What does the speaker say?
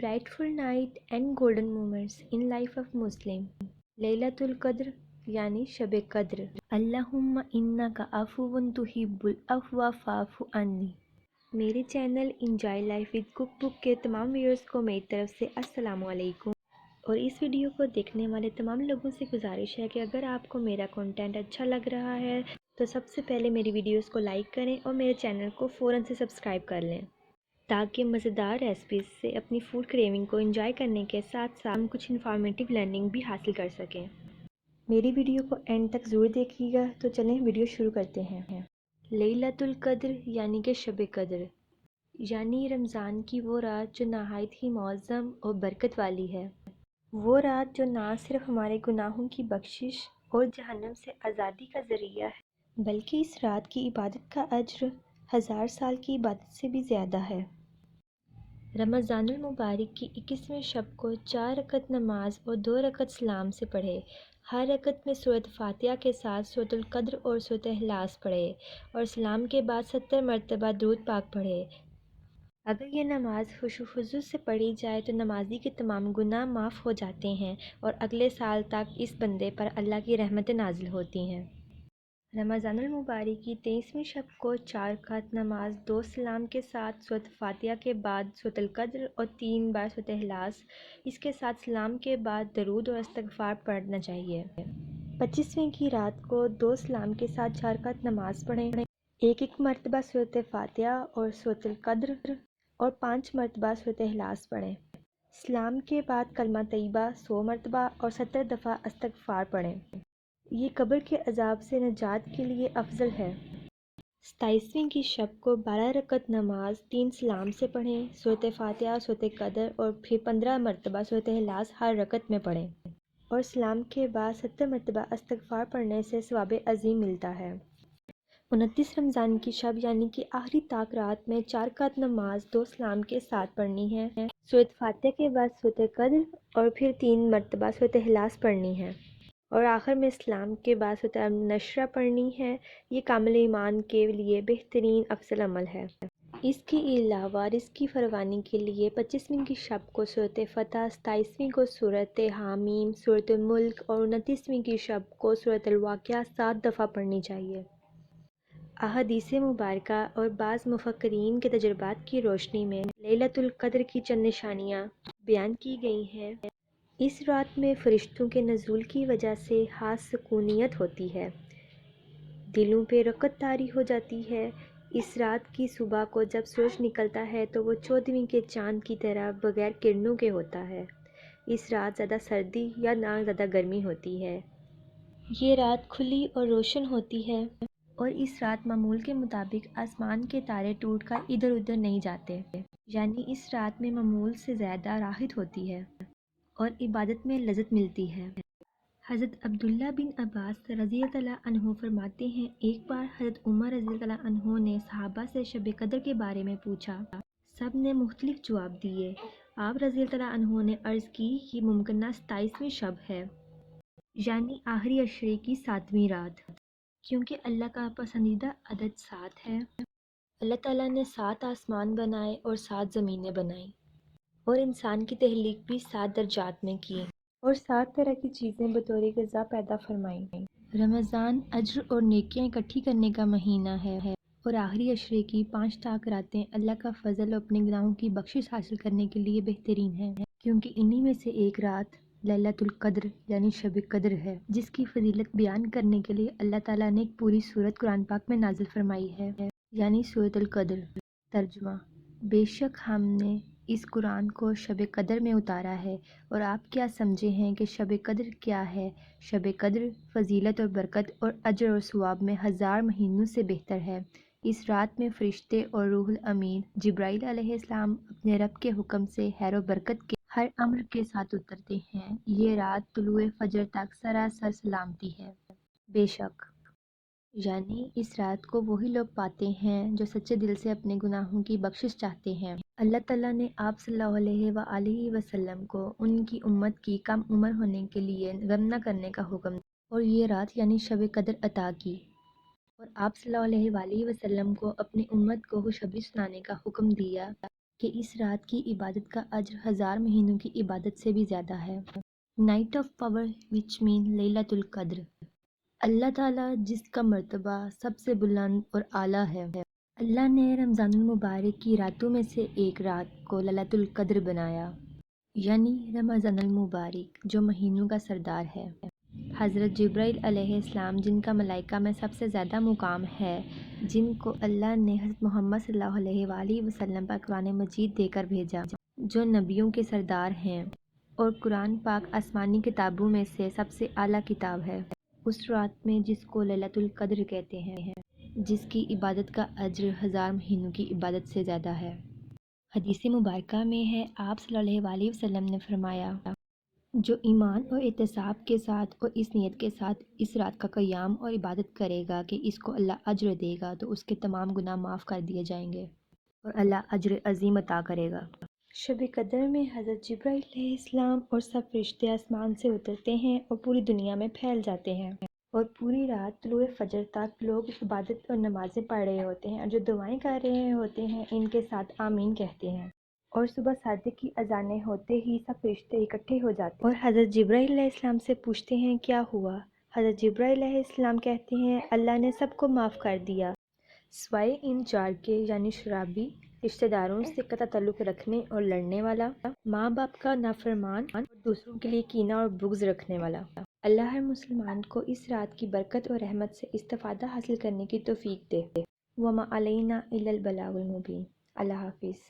Brightful night and golden moments in life of Muslim. Laylatul Qadr यानी शब कद्र। अल्लाहुम्मा इन्नका अफुवन तुहिब्बुल अफ़्वा फ़ाफ़ु अन्नी। मेरे channel enjoy life with cook book के तमाम व्यूअर्स को मेरी तरफ से अस्सलाम वालेकुम। और इस वीडियो को देखने वाले तमाम लोगों से गुजारिश है कि अगर आपको मेरा कंटेंट अच्छा लग रहा है तो सबसे पहले मेरी वीडियोस को लाइक करें और मेरे चैनल को फ़ौरन से सब्सक्राइब कर लें, ताकि मज़ेदार रेसिपीज़ से अपनी फूड क्रेविंग को एंजॉय करने के साथ साथ हम कुछ इन्फॉर्मेटिव लर्निंग भी हासिल कर सकें। मेरी वीडियो को एंड तक ज़रूर देखिएगा। तो चलें वीडियो शुरू करते हैं। लैलतुल कद्र यानी कि शब कद्र, यानी रमज़ान की वो रात जो नहायत ही मौज़म और बरकत वाली है। वो रात जो ना सिर्फ हमारे गुनाहों की बख्शिश और जहन्नम से आज़ादी का ज़रिया है, बल्कि इस रात की इबादत का अज्र 1000 साल की इबादत से भी ज़्यादा है। रमज़ानुल मुबारक की 21वें शब को 4 रकत नमाज और 2 रकत सलाम से पढ़े। हर रकत में सूरत फातिहा के साथ सूरतुल कद्र और सूरत इखलास पढ़े और सलाम के बाद 70 मरतबा दुरूद पाक पढ़े। अगर ये नमाज खुशू खुजू से पढ़ी जाए तो नमाजी के तमाम गुनाह माफ़ हो जाते हैं और अगले साल तक इस बंदे पर अल्लाह की रहमतें नाजिल होती हैं। रमज़ानुल मुबारक की 23वीं शब को 4 रकात नमाज 2 सलाम के साथ सूरत फातिहा के बाद सूरतुल कद्र और 3 बार सूरत इखलास, इसके साथ सलाम के बाद दरूद और इस्तग़फ़ार पढ़ना चाहिए। 25वीं की रात को 2 सलाम के साथ 4 रकात नमाज पढ़ें, एक मरतबा सूरत फातिहा और सूरतुल कद्र और 5 मरतबा सूरत इखलास पढ़ें। सलाम के बाद कलमा तैयबा 100 मरतबा और 70 दफ़ा इस्तग़फ़ार पढ़ें। ये कब्र के अज़ाब से नजात के लिए अफजल है। 27वीं की शब को 12 रकत नमाज 3 सलाम से पढ़ें, सूरत फातिहा, सूरत कद्र और फिर 15 मरतबा सूरत इखलास हर रकत में पढ़ें और सलाम के बाद 70 मरतबा इस्तग़फ़ार पढ़ने से सवाब अज़ीम मिलता है। 29 रमज़ान की शब यानी कि आखिरी ताक रात में 4 रकात नमाज 2 सलाम के साथ पढ़नी है, सूरत फातिहा के बाद सूरत कद्र और फिर 3 मरतबा सूरत इखलास पढ़नी है और आखिर में इस्लाम के बाद सूरत नशरा पढ़नी है। ये कामिल ईमान के लिए बेहतरीन अफजल अमल है। इसके अलावा रिज़्क़ की फरावानी के लिए 25वीं की शब को सूरत फ़तह, 27वीं को सूरत हामीम, सूरत मुल्क और 29वीं की शब को सूरत वाक़िआ 7 दफ़ा पढ़नी चाहिए। अहादीस मुबारका और बाज़ मुफ़क्किरीन के तजुर्बात की रोशनी में लैलतुल क़द्र की चंद निशानियाँ बयान की गई हैं। इस रात में फ़रिश्तों के नज़ूल की वजह से खास सुकूनियत होती है, दिलों पे रक़त तारी हो जाती है। इस रात की सुबह को जब सूरज निकलता है तो वो 14वीं के चाँद की तरह बग़ैर किरणों के होता है। इस रात ज़्यादा सर्दी या ना ज़्यादा गर्मी होती है। ये रात खुली और रोशन होती है और इस रात मामूल के मुताबिक आसमान के तारे टूट कर इधर उधर नहीं जाते, यानी इस रात में मामूल से ज़्यादा राहत होती है और इबादत में लज़्ज़त मिलती है। हज़रत अब्दुल्ला बिन अब्बास रज़ियल्लाहु अन्हु फरमाते हैं, एक बार हज़रत उमर रज़ियल्लाहु अन्हु ने सहाबा से शब कद्र के बारे में पूछा। सब ने मुख्तलिफ जवाब दिए। आप रज़ियल्लाहु अन्हु ने अर्ज़ की कि मुमकिन 27वीं शब है, यानी आखिरी अशरे की 7वीं रात, क्योंकि अल्लाह का पसंदीदा अदद 7 है। अल्लाह ताला ने 7 आसमान बनाए और 7 ज़मीनें बनाई और इंसान की तहलीक भी 7 दर्जात में की और 7 तरह की चीज़ें बतौर ग़िज़ा पैदा फरमाई। रमज़ान अज्र और नेकियां इकट्ठी करने का महीना है और आखिरी अशरे की 5 ताक रातें अल्लाह का फ़ज़ल और अपने गुनाहों की बख्शिश हासिल करने के लिए बेहतरीन है, क्योंकि इन्हीं में से एक रात लैलतुल क़द्र यानी शब कद्र है, जिसकी फ़जीलत बयान करने के लिए अल्लाह ताला ने एक पूरी सूरत कुरान पाक में नाजिल फरमाई है, यानी सूरतुल क़द्र। तर्जुमा: बेशक हमने इस कुरान को शब कद्र में उतारा है और आप क्या समझे हैं कि शब कद्र क्या है। शब कद्र फ़जीलत और बरकत और अजर और सवाब में 1000 महीनों से बेहतर है। इस रात में फ़रिश्ते और रूहुल अमीन जिब्राईल अलैहिस्सलाम अपने रब के हुक्म से खैर और बरकत के हर अम्र के साथ उतरते हैं। ये रात तुलुए फजर तक सरासर सलामती है। बेशक, यानी इस रात को वही लोग पाते हैं जो सच्चे दिल से अपने गुनाहों की बख्शिश चाहते हैं। अल्लाह ताला ने आप सल्लल्लाहु अलैहि वसल्लम को उनकी उम्मत की कम उम्र होने के लिए गम न करने का हुक्म दिया और ये रात यानी शब कद्र अता की, और आप सल्लल्लाहु अलैहि वसल्लम को अपनी उम्मत को खुशखबरी सुनाने का हुक्म दिया کہ اس رات کی عبادت کا اجر 1000 مہینوں کی عبادت سے بھی زیادہ ہے۔ نائٹ آف پاور وچ مین لیلۃ القدر، اللہ تعالیٰ جس کا مرتبہ سب سے بلند اور اعلیٰ ہے، اللہ نے رمضان المبارک کی راتوں میں سے ایک رات کو لیلۃ القدر بنایا، یعنی رمضان المبارک جو مہینوں کا سردار ہے۔ حضرت جبرائیل علیہ السلام جن کا ملائکہ میں سب سے زیادہ مقام ہے، جن کو اللہ نے حضرت محمد صلی اللہ علیہ وآلہ وسلم پر قرآن مجید دے کر بھیجا، جو نبیوں کے سردار ہیں، اور قرآن پاک آسمانی کتابوں میں سے سب سے اعلیٰ کتاب ہے، اس رات میں جس کو لیلۃ القدر کہتے ہیں، جس کی عبادت کا اجر 1000 مہینوں کی عبادت سے زیادہ ہے۔ حدیث مبارکہ میں ہے، آپ صلی اللہ علیہ وسلم نے فرمایا، جو ایمان اور احتساب کے ساتھ اور اس نیت کے ساتھ اس رات کا قیام اور عبادت کرے گا کہ اس کو اللہ اجر دے گا تو اس کے تمام گناہ معاف کر دیے جائیں گے اور اللہ اجر عظیم عطا کرے گا۔ شب قدر میں حضرت جبرائیل علیہ السلام اور سب فرشتے آسمان سے اترتے ہیں اور پوری دنیا میں پھیل جاتے ہیں، اور پوری رات طلوع فجر تک لوگ عبادت اور نمازیں پڑھ رہے ہوتے ہیں، اور جو دعائیں کر رہے ہوتے ہیں ان کے ساتھ آمین کہتے ہیں، اور صبح صادق کی اذانیں ہوتے ہی سب فرشتے اکٹھے ہو جاتے ہیں اور حضرت جبرائیل علیہ السلام سے پوچھتے ہیں کیا ہوا؟ حضرت جبرائیل علیہ السلام کہتے ہیں اللہ نے سب کو معاف کر دیا، سوائے ان 4 کے، یعنی شرابی، رشتہ داروں سے قطع تعلق رکھنے اور لڑنے والا، ماں باپ کا نافرمان اور دوسروں کے لیے کینہ اور بغض رکھنے والا۔ اللہ ہر مسلمان کو اس رات کی برکت اور رحمت سے استفادہ حاصل کرنے کی توفیق دے۔ وما علینا الا البلاغ المبین۔ اللہ حافظ۔